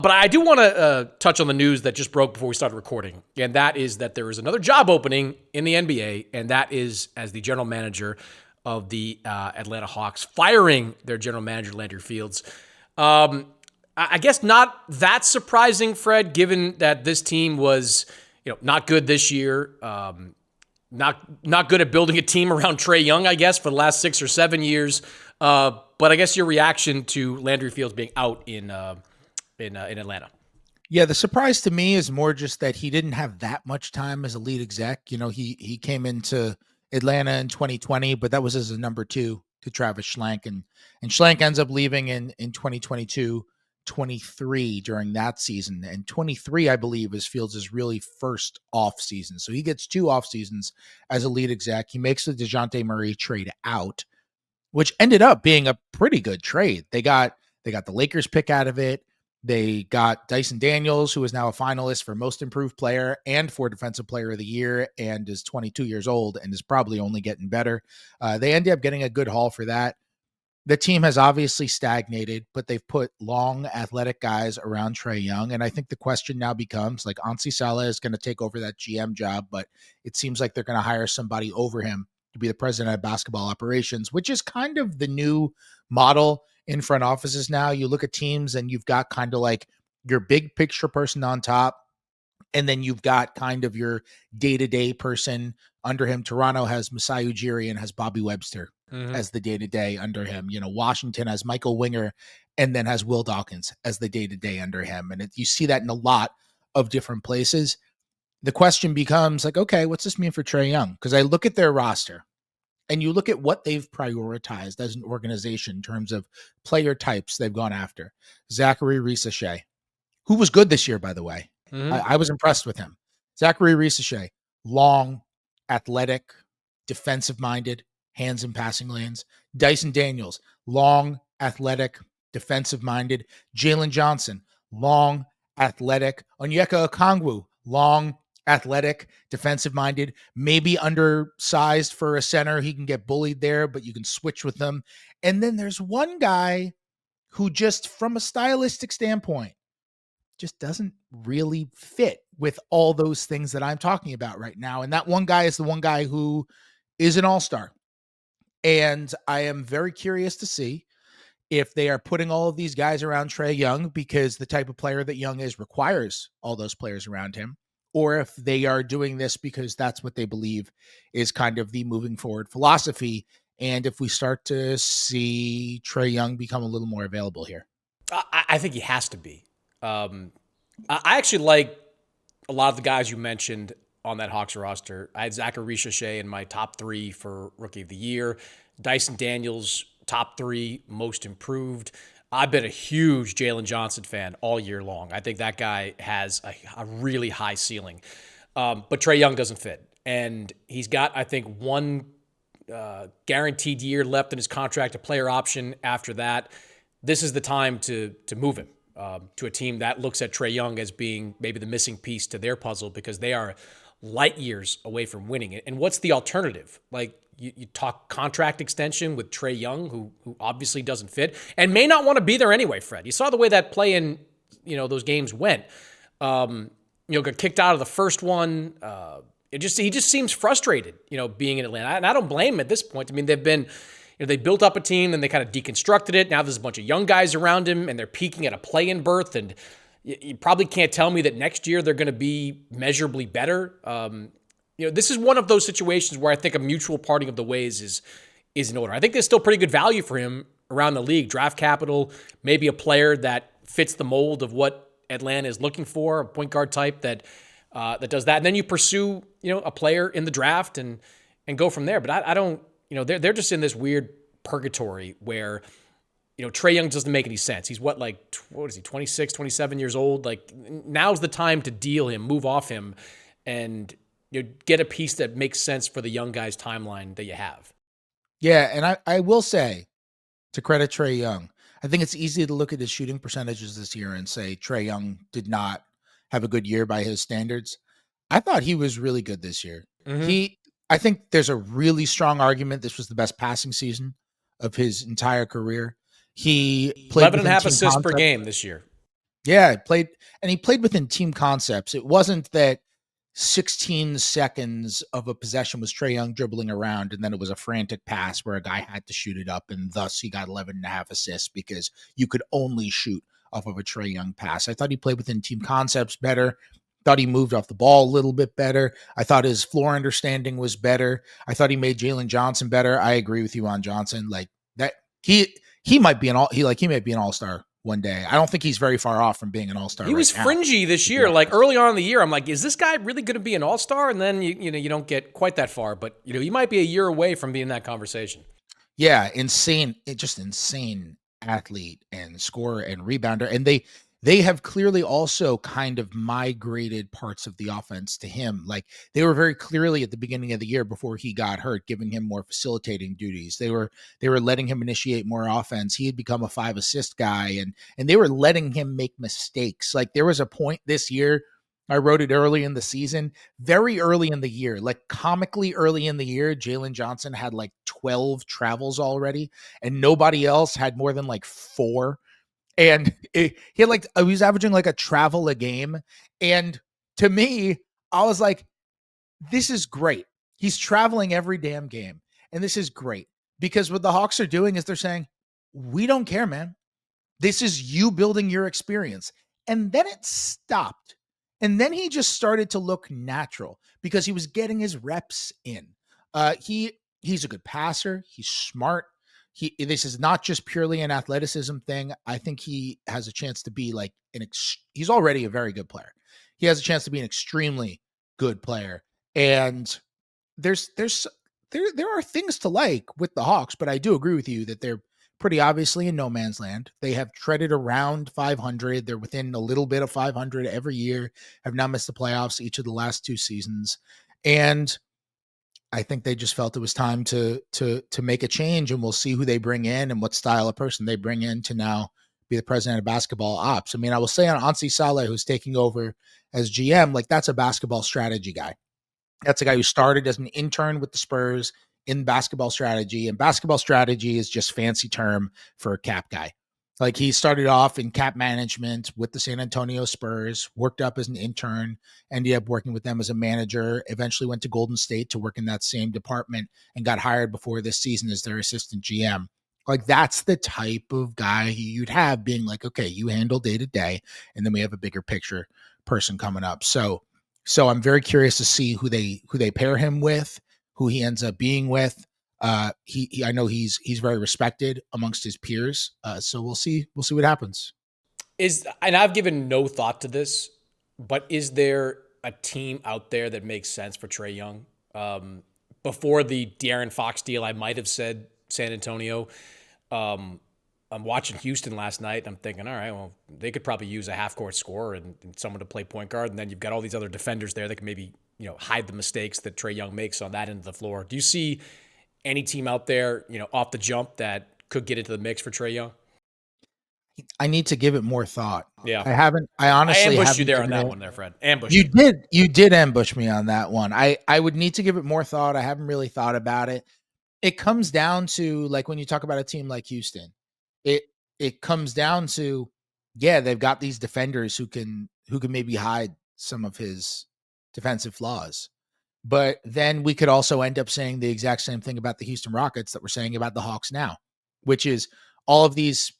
But I do want to touch on the news that just broke before we started recording, and that is that there is another job opening in the NBA, and that is as the general manager of the Atlanta Hawks, firing their general manager, Landry Fields. I guess not that surprising, Fred, given that this team was not good this year, not good at building a team around Trae Young, I guess, for the last 6 or 7 years. But I guess your reaction to Landry Fields being out in Atlanta. Yeah, the surprise to me is more just that he didn't have that much time as a lead exec. He came into Atlanta in 2020, but that was as a number 2 to Travis Schlenk, and Schlenk ends up leaving in 2022, 23 during that season, and 23, I believe, is Fields' really first off season. So he gets 2 off seasons as a lead exec. He makes the DeJounte Murray trade out, which ended up being a pretty good trade. They got the Lakers pick out of it. They got Dyson Daniels, who is now a finalist for Most Improved Player and for Defensive Player of the Year, and is 22 years old and is probably only getting better. They ended up getting a good haul for that. The team has obviously stagnated, but they've put long, athletic guys around Trae Young, and I think the question now becomes, like, Ansi Salah is going to take over that GM job, but it seems like they're going to hire somebody over him to be the president of basketball operations, which is kind of the new model in front offices now. You look at teams and you've got kind of like your big picture person on top, and then you've got kind of your day-to-day person under him. Toronto has Masai Ujiri and has Bobby Webster as the day-to-day under him. Washington has Michael Winger and then has Will Dawkins as the day-to-day under him. And you see that in a lot of different places. The question becomes like, okay, what's this mean for Trae Young? Because I look at their roster and you look at what they've prioritized as an organization in terms of player types they've gone after. Zachary Risachet, who was good this year, by the way. I was impressed with him. Zachary Risachet, long, athletic, defensive-minded, hands in passing lanes. Dyson Daniels, long, athletic, defensive-minded. Jalen Johnson, long, athletic. Onyeka Okongwu, long, athletic, defensive-minded, maybe undersized for a center. He can get bullied there, but you can switch with them. And then there's one guy who just, from a stylistic standpoint, just doesn't really fit with all those things that I'm talking about right now. And that one guy is the one guy who is an all-star. And I am very curious to see if they are putting all of these guys around Trae Young because the type of player that Young is requires all those players around him, or if they are doing this because that's what they believe is kind of the moving forward philosophy. And if we start to see Trae Young become a little more available here. I think he has to be. I actually like a lot of the guys you mentioned on that Hawks roster. I had Zachary Risachet in my top 3 for Rookie of the Year. Dyson Daniels, top 3 most improved. I've been a huge Jalen Johnson fan all year long. I think that guy has a really high ceiling. But Trae Young doesn't fit. And he's got, I think, one guaranteed year left in his contract, a player option after that. This is the time to move him to a team that looks at Trae Young as being maybe the missing piece to their puzzle because they are light years away from winning it. And what's the alternative? Like, you talk contract extension with Trae Young, who obviously doesn't fit and may not want to be there anyway, Fred. You saw the way that play-in, those games went. Got kicked out of the first one. He just seems frustrated, being in Atlanta. And I don't blame him at this point. I mean, they've been, they built up a team and they kind of deconstructed it. Now there's a bunch of young guys around him and they're peaking at a play-in berth. And you probably can't tell me that next year they're going to be measurably better. This is one of those situations where I think a mutual parting of the ways is in order. I think there's still pretty good value for him around the league. Draft capital, maybe a player that fits the mold of what Atlanta is looking for, a point guard type that does that. And then you pursue, a player in the draft and go from there. But I don't, they're just in this weird purgatory where, Trae Young doesn't make any sense. He's what is he, 26, 27 years old? Like, now's the time to deal him, move off him, and get a piece that makes sense for the young guy's timeline that you have. Yeah, and I will say, to credit Trae Young, I think it's easy to look at his shooting percentages this year and say Trae Young did not have a good year by his standards. I thought he was really good this year. I think there's a really strong argument this was the best passing season of his entire career. He played 11.5 assists per game this year. Yeah, he played within team concepts. It wasn't that 16 seconds of a possession was Trae Young dribbling around, and then it was a frantic pass where a guy had to shoot it up, and thus he got 11 and a half assists because you could only shoot off of a Trae Young pass. I thought he played within team concepts better. Thought he moved off the ball a little bit better. I thought his floor understanding was better. I thought he made Jalen Johnson better. I agree with you on Johnson. Like that, he might be he might be an all-star one day. I don't think he's very far off from being an all-star. He was fringy this year. Like early on in the year, I'm like, is this guy really going to be an all-star? And then you don't get quite that far, but he might be a year away from being in that conversation. Yeah, insane, just insane athlete and scorer and rebounder. And they have clearly also kind of migrated parts of the offense to him. Like they were very clearly at the beginning of the year before he got hurt, giving him more facilitating duties. They were letting him initiate more offense. He had become a 5-assist guy, and they were letting him make mistakes. Like there was a point this year, I wrote it early in the season, very early in the year, like comically early in the year, Jalen Johnson had like 12 travels already, and nobody else had more than like 4. And he was averaging like a travel a game. And to me, I was like, this is great. He's traveling every damn game. And this is great because what the Hawks are doing is they're saying, we don't care, man. This is you building your experience. And then it stopped. And then he just started to look natural because he was getting his reps in. He's a good passer. He's smart. This is not just purely an athleticism thing. I think he has a chance to be like he's already a very good player. He has a chance to be an extremely good player. And there are things to like with the Hawks, but I do agree with you that they're pretty obviously in no man's land. They have treaded around 500. They're within a little bit of 500 every year, have not missed the playoffs each of the last 2 seasons. And I think they just felt it was time to make a change, and we'll see who they bring in and what style of person they bring in to now be the president of basketball ops. I mean, I will say on Ansi Saleh, who's taking over as GM, like that's a basketball strategy guy. That's a guy who started as an intern with the Spurs in basketball strategy, and basketball strategy is just fancy term for a cap guy. Like he started off in cap management with the San Antonio Spurs, worked up as an intern, ended up working with them as a manager, eventually went to Golden State to work in that same department and got hired before this season as their assistant GM. Like that's the type of guy you'd have being like, okay, you handle day to day, and then we have a bigger picture person coming up. So I'm very curious to see who they pair him with, who he ends up being with. I know he's very respected amongst his peers. So we'll see what happens. And I've given no thought to this, but is there a team out there that makes sense for Trey Young? Before the De'Aaron Fox deal, I might have said San Antonio. I'm watching Houston last night. I'm thinking, all right, well, they could probably use a half-court scorer and someone to play point guard, and then you've got all these other defenders there that can maybe hide the mistakes that Trey Young makes on that end of the floor. Do you see any team out there, off the jump that could get into the mix for Trey Young? I need to give it more thought. Yeah. I honestly ambushed you there on that one there, Fred. Ambush. You did ambush me on that one. I would need to give it more thought. I haven't really thought about it. It comes down to like when you talk about a team like Houston, it comes down to, yeah, they've got these defenders who can maybe hide some of his defensive flaws. But then we could also end up saying the exact same thing about the Houston Rockets that we're saying about the Hawks now, which is all of these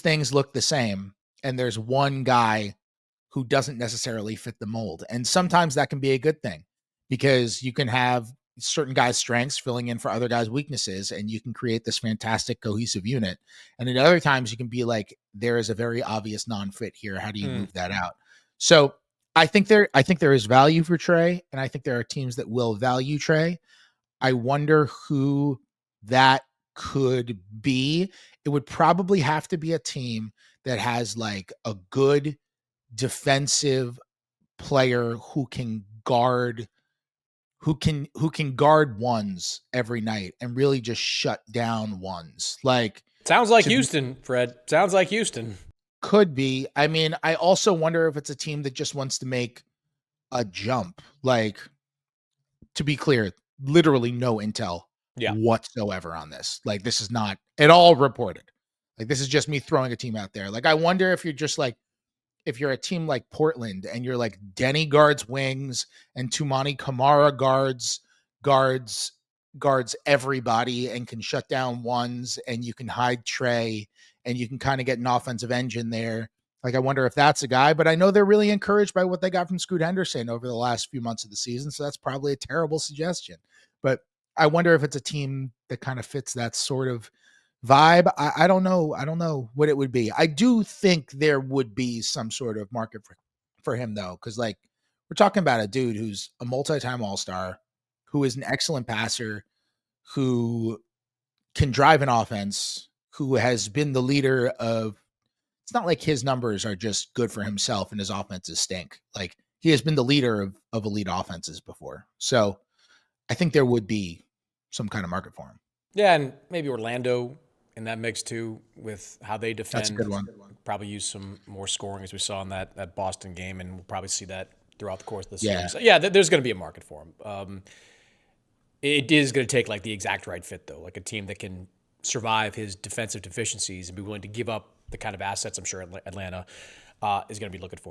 things look the same. And there's one guy who doesn't necessarily fit the mold. And sometimes that can be a good thing because you can have certain guys' strengths filling in for other guys' weaknesses, and you can create this fantastic cohesive unit. And at other times you can be like, there is a very obvious non-fit here. How do you move that out? So I think there is value for Trey, and I think there are teams that will value Trey. I wonder who that could be. It would probably have to be a team that has like a good defensive player who can guard ones every night and really just shut down ones. Like sounds like Houston, Fred. Sounds like Houston. Could be. I mean, I also wonder if it's a team that just wants to make a jump. Like, to be clear, literally no intel whatsoever on this. Like, this is not at all reported. Like, this is just me throwing a team out there. Like, I wonder if you're just like, if you're a team like Portland and you're like Denny guards wings and Tumani Kamara guards guards everybody and can shut down ones, and you can hide Trey and you can kind of get an offensive engine there. Like, I wonder if that's a guy, but I know they're really encouraged by what they got from Scoot Henderson over the last few months of the season. So that's probably a terrible suggestion, but I wonder if it's a team that kind of fits that sort of vibe. I don't know. I don't know what it would be. I do think there would be some sort of market for him though. Cause like we're talking about a dude who's a multi-time all-star, who is an excellent passer, who can drive an offense, who has been the leader of, it's not like his numbers are just good for himself and his offenses stink. Like he has been the leader of elite offenses before. So I think there would be some kind of market for him. Yeah, and maybe Orlando in that mix too, with how they That's a defend. good one. Probably use some more scoring as we saw in that Boston game, and we'll probably see that throughout the course of the Yeah. series. Yeah, there's going to be a market for him. It is going to take like the exact right fit though, like a team that can survive his defensive deficiencies and be willing to give up the kind of assets I'm sure Atlanta is going to be looking for.